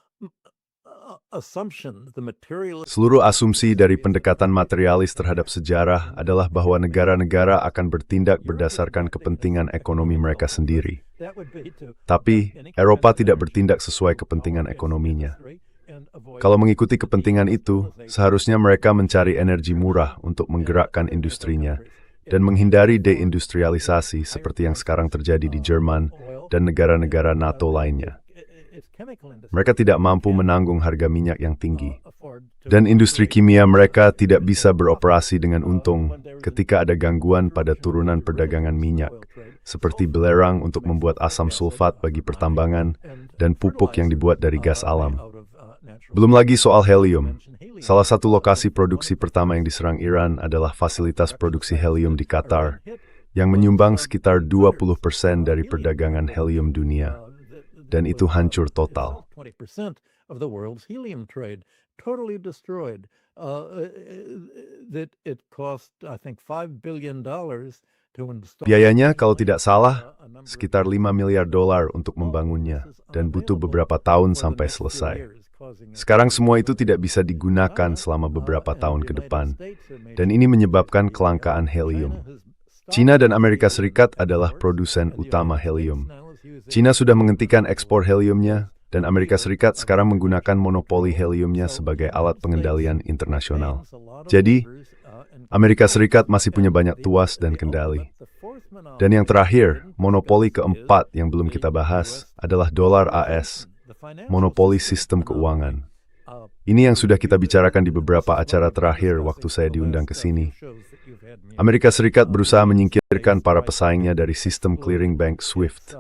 assumption, the material. Seluruh asumsi dari pendekatan materialis terhadap sejarah adalah bahwa negara-negara akan bertindak berdasarkan kepentingan ekonomi mereka sendiri. Tapi, Eropa tidak bertindak sesuai kepentingan ekonominya. Kalau mengikuti kepentingan itu, seharusnya mereka mencari energi murah untuk menggerakkan industrinya, dan menghindari deindustrialisasi seperti yang sekarang terjadi di Jerman dan negara-negara NATO lainnya. Mereka tidak mampu menanggung harga minyak yang tinggi. Dan industri kimia mereka tidak bisa beroperasi dengan untung ketika ada gangguan pada turunan perdagangan minyak, seperti belerang untuk membuat asam sulfat bagi pertambangan dan pupuk yang dibuat dari gas alam. Belum lagi soal helium. Salah satu lokasi produksi pertama yang diserang Iran adalah fasilitas produksi helium di Qatar, yang menyumbang sekitar 20% dari perdagangan helium dunia. Dan itu hancur total. Totally destroyed. That it cost, I think, $5 billion to install. Biayanya, kalau tidak salah, sekitar $5 miliar untuk membangunnya, dan butuh beberapa tahun sampai selesai. Sekarang semua itu tidak bisa digunakan selama beberapa tahun ke depan, dan ini menyebabkan kelangkaan helium. China dan Amerika Serikat adalah produsen utama helium. China sudah menghentikan ekspor heliumnya, dan Amerika Serikat sekarang menggunakan monopoli heliumnya sebagai alat pengendalian internasional. Jadi, Amerika Serikat masih punya banyak tuas dan kendali. Dan yang terakhir, monopoli keempat yang belum kita bahas adalah dolar AS, monopoli sistem keuangan. Ini yang sudah kita bicarakan di beberapa acara terakhir waktu saya diundang ke sini. Amerika Serikat berusaha menyingkirkan para pesaingnya dari sistem clearing bank SWIFT.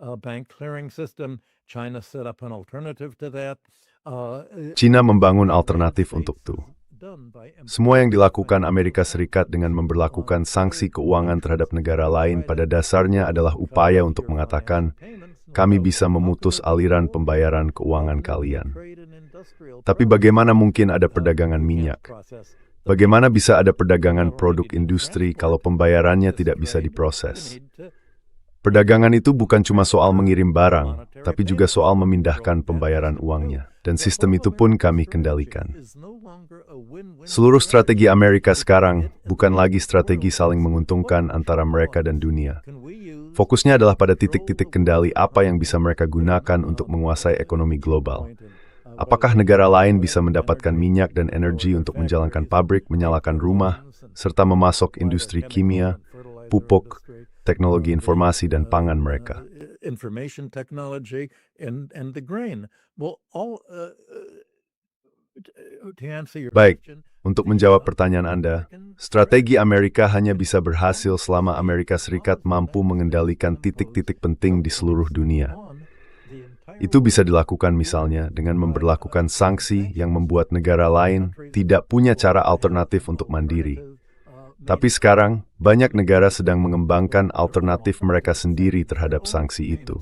Bank clearing system. China set up an alternative to that. China membangun alternatif untuk itu. Semua yang dilakukan Amerika Serikat dengan memberlakukan sanksi keuangan terhadap negara lain pada dasarnya adalah upaya untuk mengatakan, kami bisa memutus aliran pembayaran keuangan kalian. Tapi bagaimana mungkin ada perdagangan minyak? Bagaimana bisa ada perdagangan produk industri kalau pembayarannya tidak bisa diproses? Perdagangan itu bukan cuma soal mengirim barang, tapi juga soal memindahkan pembayaran uangnya. Dan sistem itu pun kami kendalikan. Seluruh strategi Amerika sekarang bukan lagi strategi saling menguntungkan antara mereka dan dunia. Fokusnya adalah pada titik-titik kendali apa yang bisa mereka gunakan untuk menguasai ekonomi global. Apakah negara lain bisa mendapatkan minyak dan energi untuk menjalankan pabrik, menyalakan rumah, serta memasok industri kimia, pupuk, teknologi informasi dan pangan mereka. Information technology and the grain. Well, to answer your Baik, question, untuk menjawab pertanyaan Anda, strategi Amerika hanya bisa berhasil selama Amerika Serikat mampu mengendalikan titik-titik penting di seluruh dunia. Itu bisa dilakukan misalnya dengan memberlakukan sanksi yang membuat negara lain tidak punya cara alternatif untuk mandiri. Tapi sekarang, banyak negara sedang mengembangkan alternatif mereka sendiri terhadap sanksi itu.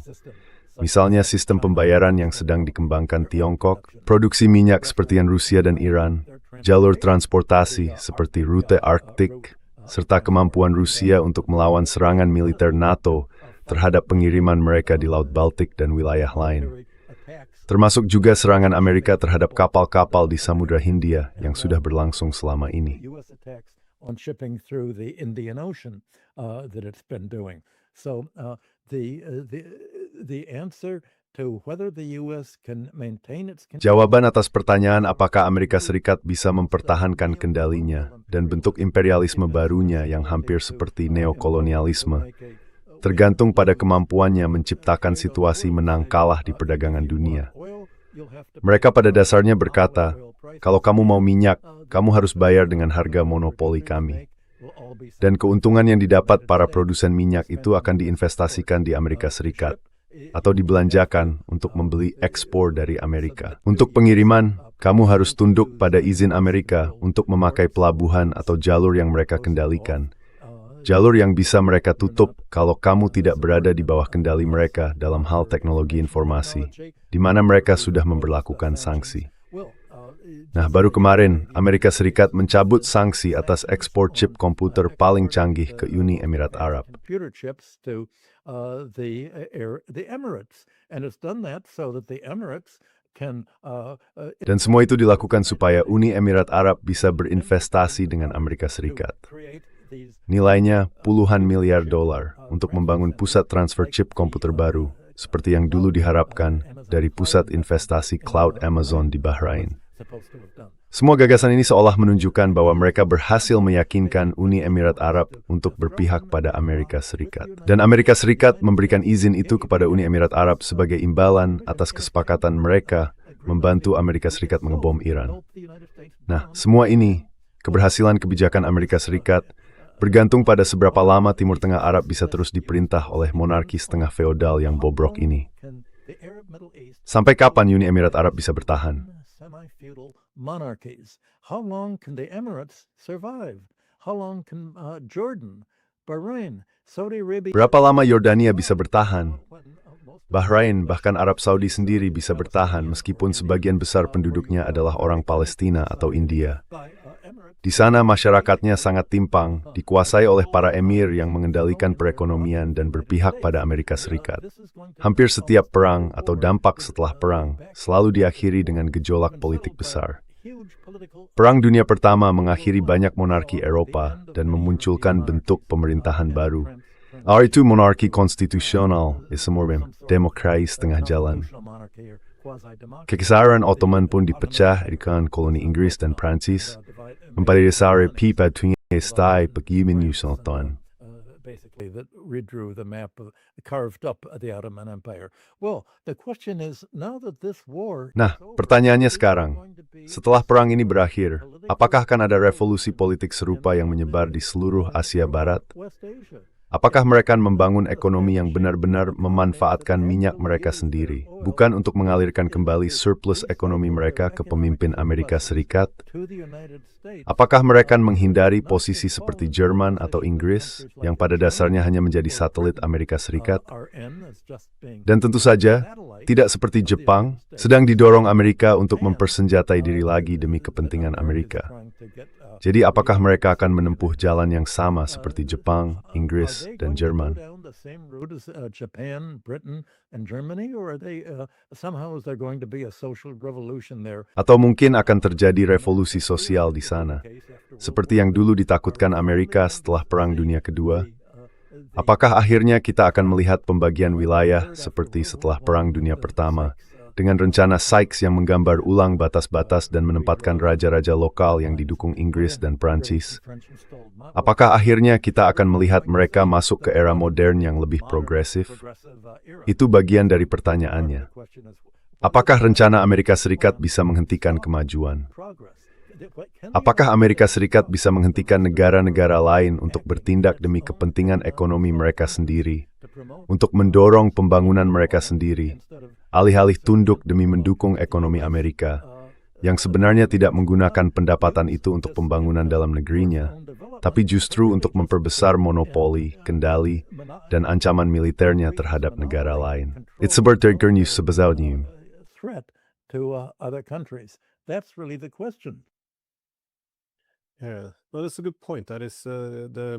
Misalnya sistem pembayaran yang sedang dikembangkan Tiongkok, produksi minyak seperti yang Rusia dan Iran, jalur transportasi seperti rute Arktik, serta kemampuan Rusia untuk melawan serangan militer NATO terhadap pengiriman mereka di Laut Baltik dan wilayah lain. Termasuk juga serangan Amerika terhadap kapal-kapal di Samudra Hindia yang sudah berlangsung selama ini. On shipping through the Indian Ocean that it's been doing. So the answer to whether the U.S. can maintain its Jawaban atas pertanyaan apakah Amerika Serikat bisa mempertahankan kendalinya dan bentuk imperialisme barunya yang hampir seperti neokolonialisme tergantung pada kemampuannya menciptakan situasi menang kalah di perdagangan dunia. Mereka pada dasarnya berkata, kalau kamu mau minyak, kamu harus bayar dengan harga monopoli kami. Dan keuntungan yang didapat para produsen minyak itu akan diinvestasikan di Amerika Serikat atau dibelanjakan untuk membeli ekspor dari Amerika. Untuk pengiriman, kamu harus tunduk pada izin Amerika untuk memakai pelabuhan atau jalur yang mereka kendalikan. Jalur yang bisa mereka tutup kalau kamu tidak berada di bawah kendali mereka dalam hal teknologi informasi, di mana mereka sudah memberlakukan sanksi. Nah, baru kemarin, Amerika Serikat mencabut sanksi atas ekspor chip komputer paling canggih ke Uni Emirat Arab. computer chips to the Emirates, and it's done that so that the Emirates can Dan semua itu dilakukan supaya Uni Emirat Arab bisa berinvestasi dengan Amerika Serikat. create these Nilainya puluhan miliar dolar untuk membangun pusat transfer chip komputer baru, seperti yang dulu diharapkan dari pusat investasi cloud Amazon di Bahrain. Semua gagasan ini seolah menunjukkan bahwa mereka berhasil meyakinkan Uni Emirat Arab untuk berpihak pada Amerika Serikat. Dan Amerika Serikat memberikan izin itu kepada Uni Emirat Arab sebagai imbalan atas kesepakatan mereka membantu Amerika Serikat mengebom Iran. Nah, semua ini, keberhasilan kebijakan Amerika Serikat, bergantung pada seberapa lama Timur Tengah Arab bisa terus diperintah oleh monarki setengah feodal yang bobrok ini. Sampai kapan Uni Emirat Arab bisa bertahan? Semi-feudal monarchies. How long can the Emirates survive? How long can Jordan, Bahrain, Saudi Arabia? Berapa lama Yordania bisa bertahan? Bahrain, bahkan Arab Saudi sendiri bisa bertahan meskipun sebagian besar penduduknya adalah orang Palestina atau India. Di sana masyarakatnya sangat timpang, dikuasai oleh para emir yang mengendalikan perekonomian dan berpihak pada Amerika Serikat. Hampir setiap perang atau dampak setelah perang selalu diakhiri dengan gejolak politik besar. Perang Dunia Pertama mengakhiri banyak monarki Eropa dan memunculkan bentuk pemerintahan baru. Itu monarki konstitusional, demokrasi setengah jalan. Kekaisaran Ottoman pun dipecah dengan koloni Inggris dan Prancis, mempadasari pipatunya stay pegimin Sultan. Basically, that redrew the map, carved up the Ottoman Empire. Well, the question is, now that this war... Nah, pertanyaannya sekarang, setelah perang ini berakhir, apakah akan ada revolusi politik serupa yang menyebar di seluruh Asia Barat? Apakah mereka membangun ekonomi yang benar-benar memanfaatkan minyak mereka sendiri, bukan untuk mengalirkan kembali surplus ekonomi mereka ke pemimpin Amerika Serikat? Apakah mereka menghindari posisi seperti Jerman atau Inggris, yang pada dasarnya hanya menjadi satelit Amerika Serikat? Dan tentu saja, tidak seperti Jepang, sedang didorong Amerika untuk mempersenjatai diri lagi demi kepentingan Amerika. Jadi apakah mereka akan menempuh jalan yang sama seperti Jepang, Inggris, dan Jerman? Atau mungkin akan terjadi revolusi sosial di sana, seperti yang dulu ditakutkan Amerika setelah Perang Dunia Kedua? Apakah akhirnya kita akan melihat pembagian wilayah seperti setelah Perang Dunia Pertama, dengan rencana Sykes yang menggambar ulang batas-batas dan menempatkan raja-raja lokal yang didukung Inggris dan Prancis? Apakah akhirnya kita akan melihat mereka masuk ke era modern yang lebih progresif? Itu bagian dari pertanyaannya. Apakah rencana Amerika Serikat bisa menghentikan kemajuan? Apakah Amerika Serikat bisa menghentikan negara-negara lain untuk bertindak demi kepentingan ekonomi mereka sendiri, untuk mendorong pembangunan mereka sendiri, alih-alih tunduk demi mendukung ekonomi Amerika, yang sebenarnya tidak menggunakan pendapatan itu untuk pembangunan dalam negerinya, tapi justru untuk memperbesar monopoli, kendali, dan ancaman militernya terhadap negara lain. It's sebertergernya sebesarnya. That's really the question.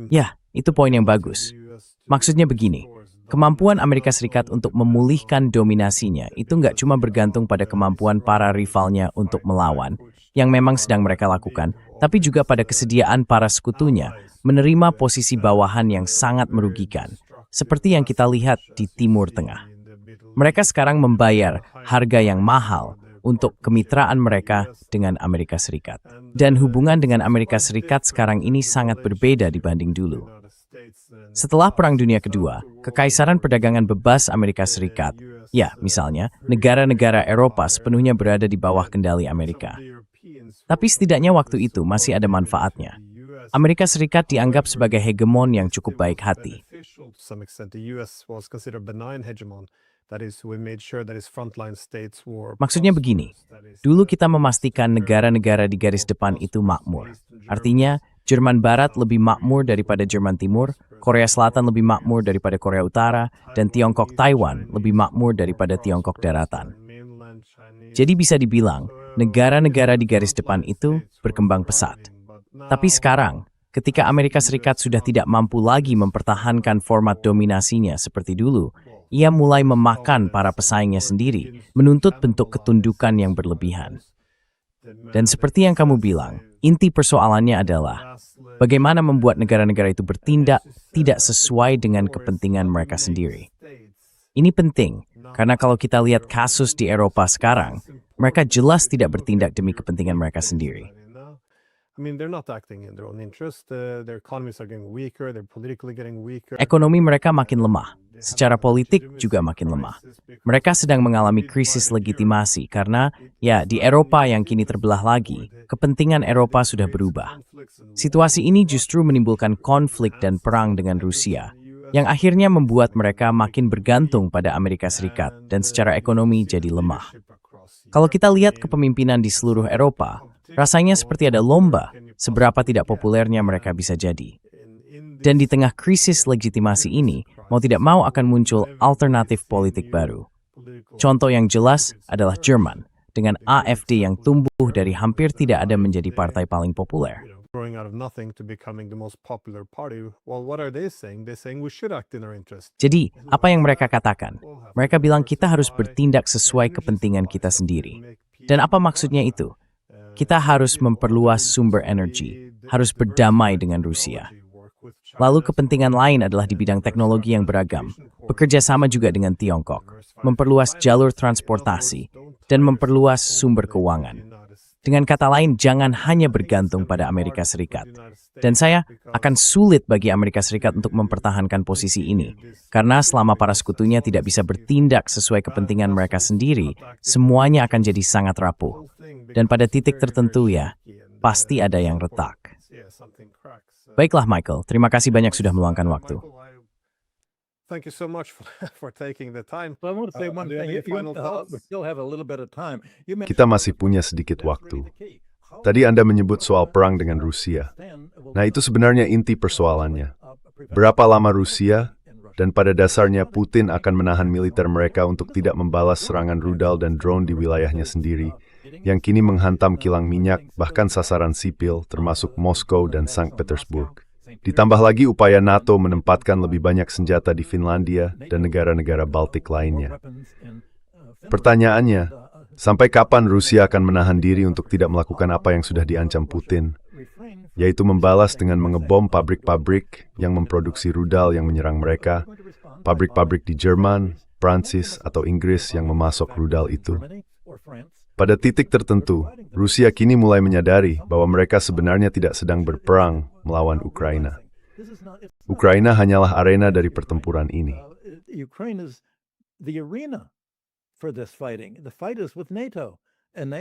Ya, itu poin yang bagus. Maksudnya begini, kemampuan Amerika Serikat untuk memulihkan dominasinya itu nggak cuma bergantung pada kemampuan para rivalnya untuk melawan, yang memang sedang mereka lakukan, tapi juga pada kesediaan para sekutunya menerima posisi bawahan yang sangat merugikan, seperti yang kita lihat di Timur Tengah. Mereka sekarang membayar harga yang mahal untuk kemitraan mereka dengan Amerika Serikat. Dan hubungan dengan Amerika Serikat sekarang ini sangat berbeda dibanding dulu. Setelah Perang Dunia Kedua, Kekaisaran Perdagangan Bebas Amerika Serikat, ya misalnya, negara-negara Eropa sepenuhnya berada di bawah kendali Amerika. Tapi setidaknya waktu itu masih ada manfaatnya. Amerika Serikat dianggap sebagai hegemon yang cukup baik hati. Maksudnya begini, dulu kita memastikan negara-negara di garis depan itu makmur. Artinya, Jerman Barat lebih makmur daripada Jerman Timur, Korea Selatan lebih makmur daripada Korea Utara, dan Tiongkok Taiwan lebih makmur daripada Tiongkok Daratan. Jadi bisa dibilang, negara-negara di garis depan itu berkembang pesat. Tapi sekarang, ketika Amerika Serikat sudah tidak mampu lagi mempertahankan format dominasinya seperti dulu, ia mulai memakan para pesaingnya sendiri, menuntut bentuk ketundukan yang berlebihan. Dan seperti yang kamu bilang, inti persoalannya adalah bagaimana membuat negara-negara itu bertindak tidak sesuai dengan kepentingan mereka sendiri. Ini penting, karena kalau kita lihat kasus di Eropa sekarang, mereka jelas tidak bertindak demi kepentingan mereka sendiri. I mean, they're not acting in their own interest. Their economies are getting weaker. They're politically getting weaker. Ekonomi mereka makin lemah, secara politik juga makin lemah. Mereka sedang mengalami krisis legitimasi karena, ya, di Eropa yang kini terbelah lagi, kepentingan Eropa sudah berubah. Situasi ini justru menimbulkan konflik dan perang dengan Rusia, yang akhirnya membuat mereka makin bergantung pada Amerika Serikat dan secara ekonomi jadi lemah. Kalau kita lihat kepemimpinan di seluruh Eropa, rasanya seperti ada lomba seberapa tidak populernya mereka bisa jadi. Dan di tengah krisis legitimasi ini, mau tidak mau akan muncul alternatif politik baru. Contoh yang jelas adalah Jerman, dengan AfD yang tumbuh dari hampir tidak ada menjadi partai paling populer. Growing out of nothing to becoming the most popular party. Well, what are they saying? They're saying we should act in our interest. Jadi, apa yang mereka katakan? Mereka bilang kita harus bertindak sesuai kepentingan kita sendiri. Dan apa maksudnya itu? Kita harus memperluas sumber energi, harus berdamai dengan Rusia. Lalu kepentingan lain adalah di bidang teknologi yang beragam, bekerja sama juga dengan Tiongkok, memperluas jalur transportasi, dan memperluas sumber keuangan. Dengan kata lain, jangan hanya bergantung pada Amerika Serikat. Dan saya akan sulit bagi Amerika Serikat untuk mempertahankan posisi ini, karena selama para sekutunya tidak bisa bertindak sesuai kepentingan mereka sendiri, semuanya akan jadi sangat rapuh. Dan pada titik tertentu ya, pasti ada yang retak. Baiklah Michael, terima kasih banyak sudah meluangkan waktu. Thank you so much for taking the time. Well, I want to say one Do you have thing. any final thoughts? We still have a little bit of time. You Kita masih punya sedikit waktu. Tadi Anda menyebut soal perang dengan Rusia. Nah, itu sebenarnya inti persoalannya. Berapa lama Rusia, dan pada dasarnya Putin akan menahan militer mereka untuk tidak membalas serangan rudal dan drone di wilayahnya sendiri, yang kini menghantam kilang minyak, bahkan sasaran sipil, termasuk Moskow dan Sankt Petersburg. Ditambah lagi upaya NATO menempatkan lebih banyak senjata di Finlandia dan negara-negara Baltik lainnya. Pertanyaannya, sampai kapan Rusia akan menahan diri untuk tidak melakukan apa yang sudah diancam Putin, yaitu membalas dengan mengebom pabrik-pabrik yang memproduksi rudal yang menyerang mereka, pabrik-pabrik di Jerman, Prancis, atau Inggris yang memasok rudal itu. Pada titik tertentu, Rusia kini mulai menyadari bahwa mereka sebenarnya tidak sedang berperang melawan Ukraina. Ukraina hanyalah arena dari pertempuran ini. Ukraine is the arena for this fighting. The fight is with NATO. And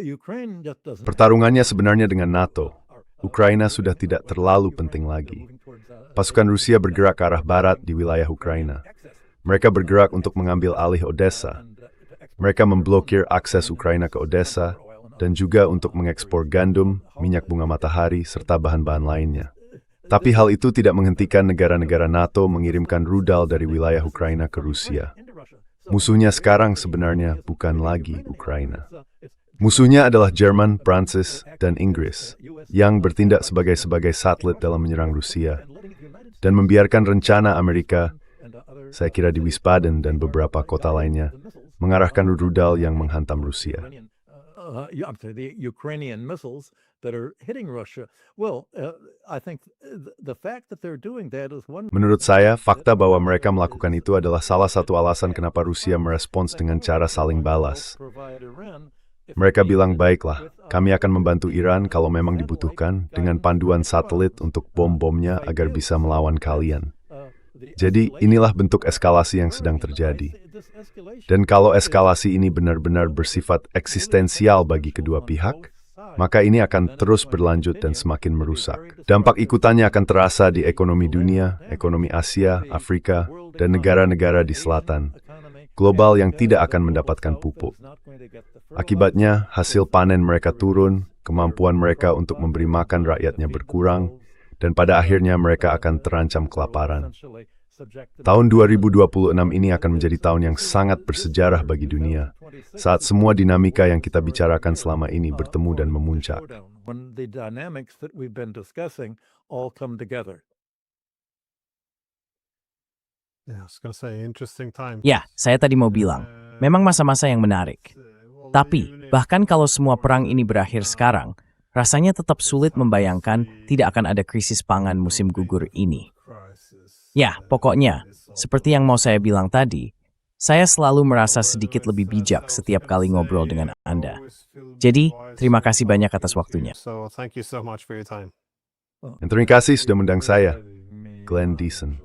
Ukraine just doesn't. Pertarungannya sebenarnya dengan NATO. Ukraina sudah tidak terlalu penting lagi. Pasukan Rusia bergerak ke arah barat di wilayah Ukraina. Mereka bergerak untuk mengambil alih Odessa. Mereka memblokir akses Ukraina ke Odessa dan juga untuk mengekspor gandum, minyak bunga matahari, serta bahan-bahan lainnya. Tapi hal itu tidak menghentikan negara-negara NATO mengirimkan rudal dari wilayah Ukraina ke Rusia. Musuhnya sekarang sebenarnya bukan lagi Ukraina. Musuhnya adalah Jerman, Prancis, dan Inggris yang bertindak sebagai satelit dalam menyerang Rusia dan membiarkan rencana Amerika, saya kira di Wiesbaden dan beberapa kota lainnya, mengarahkan rudal yang menghantam Rusia. The Ukrainian missiles that are hitting Russia. Well, I think the fact that they're doing that is one. Menurut saya, fakta bahwa mereka melakukan itu adalah salah satu alasan kenapa Rusia merespons dengan cara saling balas. Mereka bilang, baiklah, kami akan membantu Iran kalau memang dibutuhkan dengan panduan satelit untuk bom-bomnya agar bisa melawan kalian. Jadi, inilah bentuk eskalasi yang sedang terjadi. Dan kalau eskalasi ini benar-benar bersifat eksistensial bagi kedua pihak, maka ini akan terus berlanjut dan semakin merusak. Dampak ikutannya akan terasa di ekonomi dunia, ekonomi Asia, Afrika, dan negara-negara di selatan, global yang tidak akan mendapatkan pupuk. Akibatnya, hasil panen mereka turun, kemampuan mereka untuk memberi makan rakyatnya berkurang, dan pada akhirnya mereka akan terancam kelaparan. Tahun 2026 ini akan menjadi tahun yang sangat bersejarah bagi dunia, saat semua dinamika yang kita bicarakan selama ini bertemu dan memuncak. Ya, saya tadi mau bilang, memang masa-masa yang menarik. Tapi, bahkan kalau semua perang ini berakhir sekarang, rasanya tetap sulit membayangkan tidak akan ada krisis pangan musim gugur ini. Ya, pokoknya, seperti yang mau saya bilang tadi, Saya selalu merasa sedikit lebih bijak setiap kali ngobrol dengan Anda. Jadi, terima kasih banyak atas waktunya. So thank you so much for your time. Dan terima kasih sudah mengundang saya, Glenn Deason.